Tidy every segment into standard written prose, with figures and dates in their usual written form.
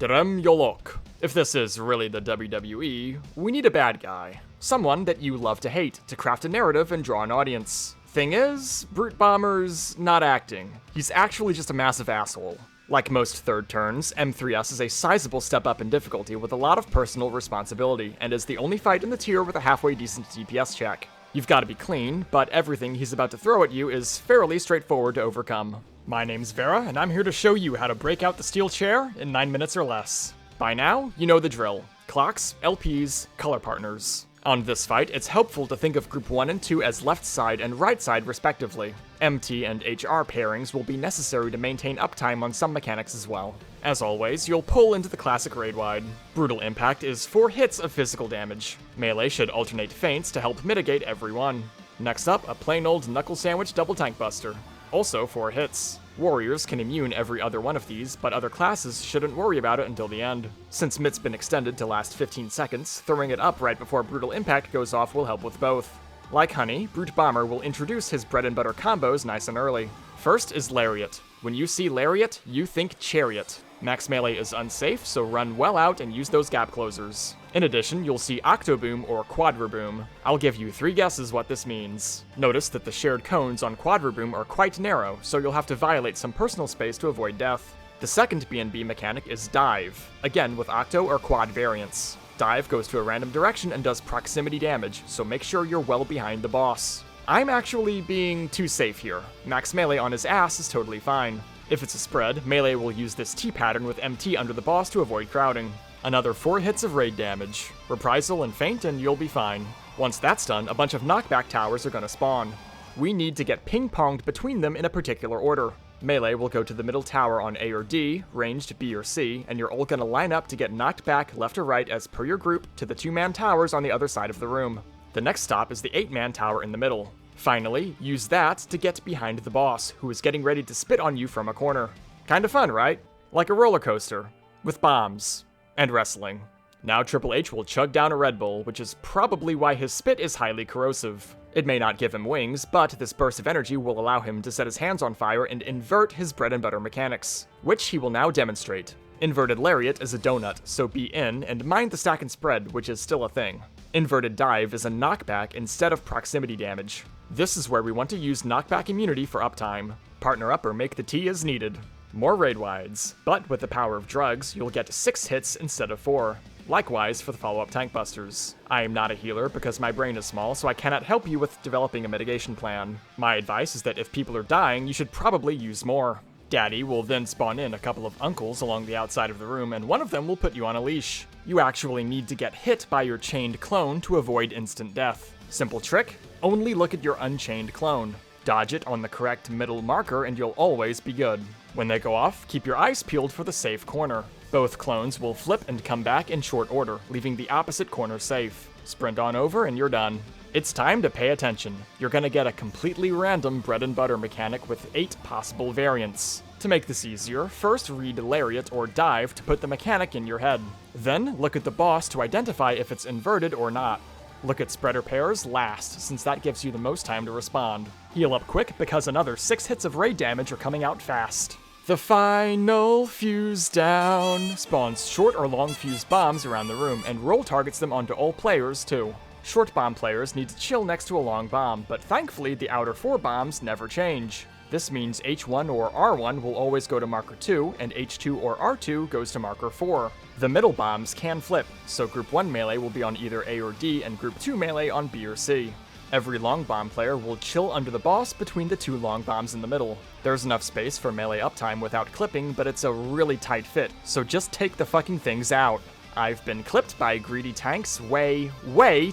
Drem Yolok. If this is really the WWE, we need a bad guy. Someone that you love to hate to craft a narrative and draw an audience. Thing is, Brute Bomber's not acting. He's actually just a massive asshole. Like most third turns, M3S is a sizable step up in difficulty with a lot of personal responsibility, and is the only fight in the tier with a halfway decent DPS check. You've got to be clean, but everything he's about to throw at you is fairly straightforward to overcome. My name's Vera, and I'm here to show you how to break out the steel chair in 9 minutes or less. By now, you know the drill. Clocks, LPs, color partners. On this fight, it's helpful to think of Group 1 and 2 as left side and right side respectively. MT and HR pairings will be necessary to maintain uptime on some mechanics as well. As always, you'll pull into the classic raid wide. Brutal Impact is 4 hits of physical damage. Melee should alternate feints to help mitigate every one. Next up, a plain old knuckle sandwich double tank buster. Also 4 hits. Warriors can immune every other one of these, but other classes shouldn't worry about it until the end. Since Mit's been extended to last 15 seconds, throwing it up right before Brutal Impact goes off will help with both. Like Honey, Brute Bomber will introduce his bread and butter combos nice and early. First is Lariat. When you see Lariat, you think Chariot. Max melee is unsafe, so run well out and use those gap closers. In addition, you'll see octoboom or quadraboom. I'll give you 3 guesses what this means. Notice that the shared cones on quadraboom are quite narrow, so you'll have to violate some personal space to avoid death. The second BNB mechanic is dive, again with octo or quad variants. Dive goes to a random direction and does proximity damage, so make sure you're well behind the boss. I'm actually being too safe here. Max melee on his ass is totally fine. If it's a spread, melee will use this T pattern with MT under the boss to avoid crowding. Another 4 hits of raid damage. Reprisal and feint and you'll be fine. Once that's done, a bunch of knockback towers are gonna spawn. We need to get ping-ponged between them in a particular order. Melee will go to the middle tower on A or D, ranged B or C, and you're all gonna line up to get knocked back left or right as per your group to the 2-man towers on the other side of the room. The next stop is the 8-man tower in the middle. Finally, use that to get behind the boss, who is getting ready to spit on you from a corner. Kinda fun, right? Like a roller coaster. With bombs. And wrestling. Now Triple H will chug down a Red Bull, which is probably why his spit is highly corrosive. It may not give him wings, but this burst of energy will allow him to set his hands on fire and invert his bread and butter mechanics, which he will now demonstrate. Inverted Lariat is a donut, so be in and mind the stack and spread, which is still a thing. Inverted Dive is a knockback instead of proximity damage. This is where we want to use knockback immunity for uptime. Partner up or make the T as needed. More raid wides, but with the power of drugs, you'll get 6 hits instead of 4. Likewise for the follow-up tank busters. I am not a healer because my brain is small, so I cannot help you with developing a mitigation plan. My advice is that if people are dying, you should probably use more. Daddy will then spawn in a couple of uncles along the outside of the room, and one of them will put you on a leash. You actually need to get hit by your chained clone to avoid instant death. Simple trick, only look at your unchained clone. Dodge it on the correct middle marker and you'll always be good. When they go off, keep your eyes peeled for the safe corner. Both clones will flip and come back in short order, leaving the opposite corner safe. Sprint on over and you're done. It's time to pay attention. You're gonna get a completely random bread and butter mechanic with 8 possible variants. To make this easier, first read Lariat or Dive to put the mechanic in your head. Then look at the boss to identify if it's inverted or not. Look at spreader pairs last, since that gives you the most time to respond. Heal up quick because another 6 hits of raid damage are coming out fast. The final fusedown spawns short or long fuse bombs around the room and roll targets them onto all players too. Short bomb players need to chill next to a long bomb, but thankfully the outer 4 bombs never change. This means H1 or R1 will always go to marker 2, and H2 or R2 goes to marker 4. The middle bombs can flip, so Group 1 melee will be on either A or D, and Group 2 melee on B or C. Every long bomb player will chill under the boss between the 2 long bombs in the middle. There's enough space for melee uptime without clipping, but it's a really tight fit, so just take the fucking things out. I've been clipped by greedy tanks way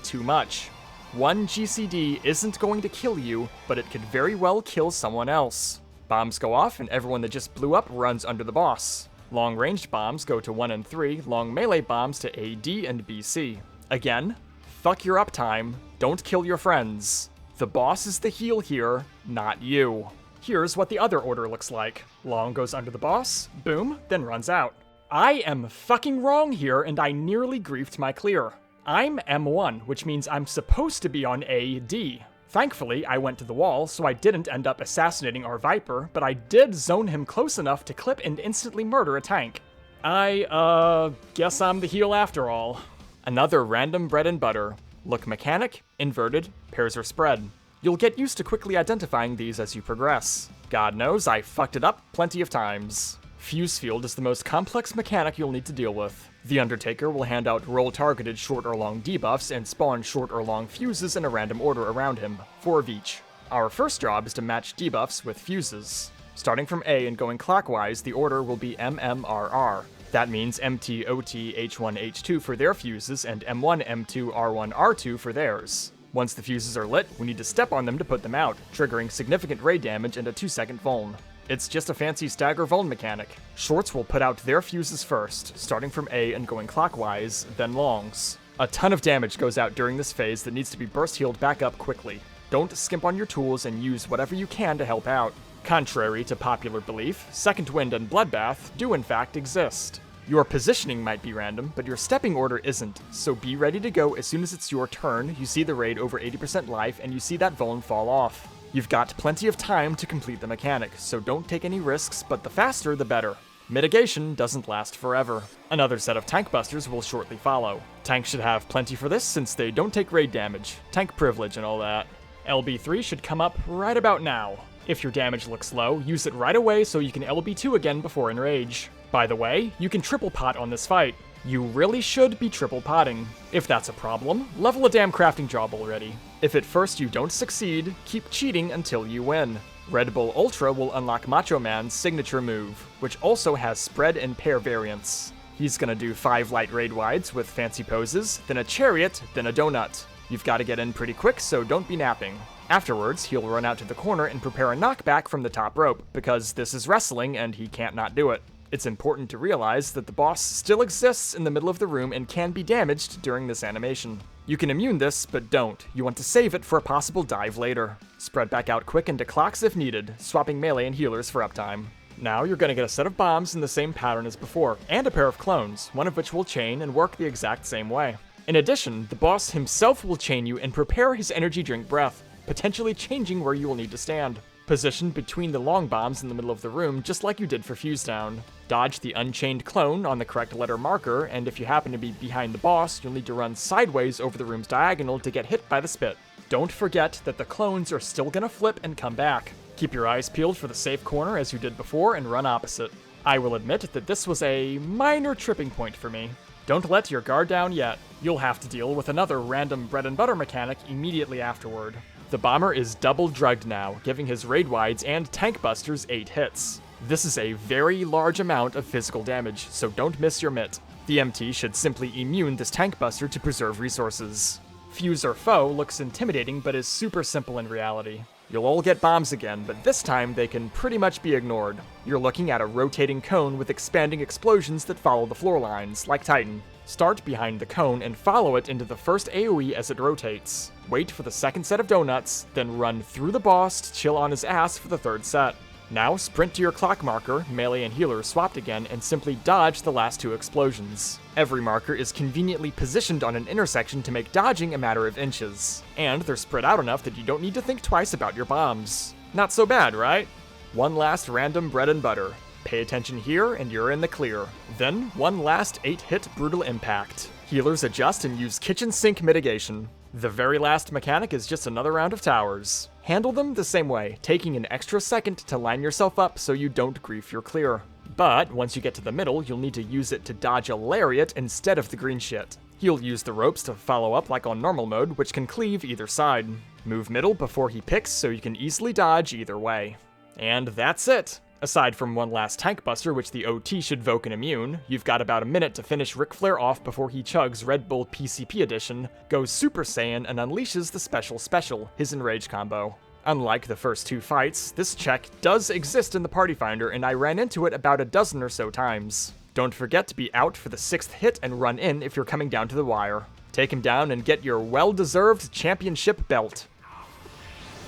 too much. One GCD isn't going to kill you, but it could very well kill someone else. Bombs go off and everyone that just blew up runs under the boss. Long-ranged bombs go to 1 and 3, long melee bombs to A, D, and B, C. Again, fuck your uptime, don't kill your friends. The boss is the heal here, not you. Here's what the other order looks like. Long goes under the boss, boom, then runs out. I am fucking wrong here and I nearly griefed my clear. I'm M1, which means I'm supposed to be on AD. Thankfully, I went to the wall, so I didn't end up assassinating our Viper, but I did zone him close enough to clip and instantly murder a tank. I guess I'm the heel after all. Another random bread and butter. Look mechanic, inverted, pairs are spread. You'll get used to quickly identifying these as you progress. God knows I fucked it up plenty of times. Fusefield is the most complex mechanic you'll need to deal with. The Undertaker will hand out roll-targeted short or long debuffs and spawn short or long fuses in a random order around him, 4 of each. Our first job is to match debuffs with fuses. Starting from A and going clockwise, the order will be MMRR. That means MT, OT, H1, H2 for their fuses, and M1, M2, R1, R2 for theirs. Once the fuses are lit, we need to step on them to put them out, triggering significant raid damage and a 2-second vuln. It's just a fancy stagger vuln mechanic. Shorts will put out their fuses first, starting from A and going clockwise, then longs. A ton of damage goes out during this phase that needs to be burst healed back up quickly. Don't skimp on your tools and use whatever you can to help out. Contrary to popular belief, Second Wind and Bloodbath do in fact exist. Your positioning might be random, but your stepping order isn't, so be ready to go as soon as it's your turn, you see the raid over 80% life, and you see that vuln fall off. You've got plenty of time to complete the mechanic, so don't take any risks, but the faster the better. Mitigation doesn't last forever. Another set of tank busters will shortly follow. Tanks should have plenty for this since they don't take raid damage, tank privilege and all that. LB3 should come up right about now. If your damage looks low, use it right away so you can LB2 again before Enrage. By the way, you can triple pot on this fight. You really should be triple potting. If that's a problem, level a damn crafting job already. If at first you don't succeed, keep cheating until you win. Red Bull Ultra will unlock Macho Man's signature move, which also has spread and pair variants. He's gonna do 5 light raid wides with fancy poses, then a chariot, then a donut. You've got to get in pretty quick, so don't be napping. Afterwards, he'll run out to the corner and prepare a knockback from the top rope, because this is wrestling and he can't not do it. It's important to realize that the boss still exists in the middle of the room and can be damaged during this animation. You can immune this, but don't. You want to save it for a possible dive later. Spread back out quick into clocks if needed, swapping melee and healers for uptime. Now you're going to get a set of bombs in the same pattern as before, and a pair of clones, one of which will chain and work the exact same way. In addition, the boss himself will chain you and prepare his energy drink breath, potentially changing where you will need to stand. Position between the long bombs in the middle of the room just like you did for fusedown. Dodge the unchained clone on the correct letter marker, and if you happen to be behind the boss, you'll need to run sideways over the room's diagonal to get hit by the spit. Don't forget that the clones are still gonna flip and come back. Keep your eyes peeled for the safe corner as you did before and run opposite. I will admit that this was a minor tripping point for me. Don't let your guard down yet. You'll have to deal with another random bread and butter mechanic immediately afterward. The bomber is double drugged now, giving his raid wides and tank busters 8 hits. This is a very large amount of physical damage, so don't miss your mitt. The MT should simply immune this tank buster to preserve resources. Fuse or foe looks intimidating but is super simple in reality. You'll all get bombs again, but this time they can pretty much be ignored. You're looking at a rotating cone with expanding explosions that follow the floor lines, like Titan. Start behind the cone and follow it into the first AoE as it rotates. Wait for the second set of donuts, then run through the boss to chill on his ass for the third set. Now sprint to your clock marker, melee and healer swapped again, and simply dodge the last 2 explosions. Every marker is conveniently positioned on an intersection to make dodging a matter of inches. And they're spread out enough that you don't need to think twice about your bombs. Not so bad, right? One last random bread and butter. Pay attention here and you're in the clear. Then, one last 8-hit brutal impact. Healers adjust and use kitchen sink mitigation. The very last mechanic is just another round of towers. Handle them the same way, taking an extra second to line yourself up so you don't grief your clear. But once you get to the middle, you'll need to use it to dodge a lariat instead of the green shit. He'll use the ropes to follow up like on normal mode, which can cleave either side. Move middle before he picks so you can easily dodge either way. And that's it! Aside from one last tank buster, which the OT should voke and immune, you've got about a minute to finish Ric Flair off before he chugs Red Bull PCP Edition, goes Super Saiyan, and unleashes the special, his Enrage combo. Unlike the first 2 fights, this check does exist in the Party Finder, and I ran into it about a dozen or so times. Don't forget to be out for the 6th hit and run in if you're coming down to the wire. Take him down and get your well-deserved championship belt.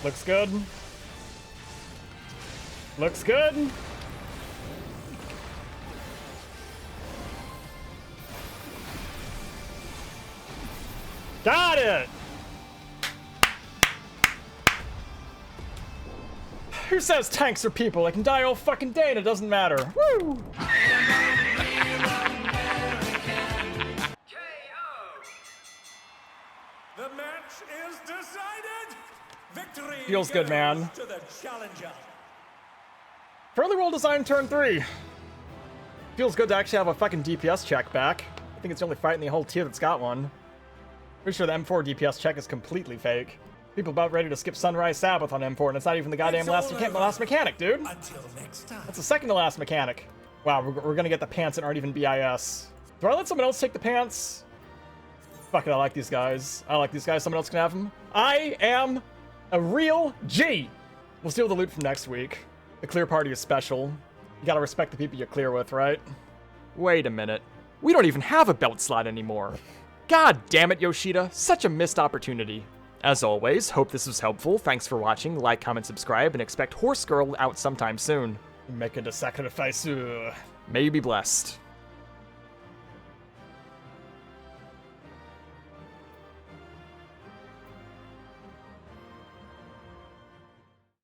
Looks good. Looks good. Got it! Who says tanks are people? They can die all fucking day and it doesn't matter. Woo! is decided. Victory Feels good, man. goes to the challenger. Fairly well designed turn 3. Feels good to actually have a fucking DPS check back. I think it's the only fight in the whole tier that's got one. Pretty sure the M4 DPS check is completely fake. People about ready to skip Sunrise Sabbath on M4, and it's not even the goddamn last mechanic, dude. Until next time. That's the second to last mechanic. Wow, we're gonna get the pants that aren't even BIS. Do I let someone else take the pants? Fuck it, I like these guys. I like these guys, someone else can have them. I am a real G! We'll steal the loot from next week. The clear party is special. You gotta respect the people you clear with, right? Wait a minute. We don't even have a belt slot anymore. God damn it, Yoshida. Such a missed opportunity. As always, hope this was helpful. Thanks for watching. Like, comment, subscribe, and expect Horse Girl out sometime soon. Make it a sacrifice. May you be blessed.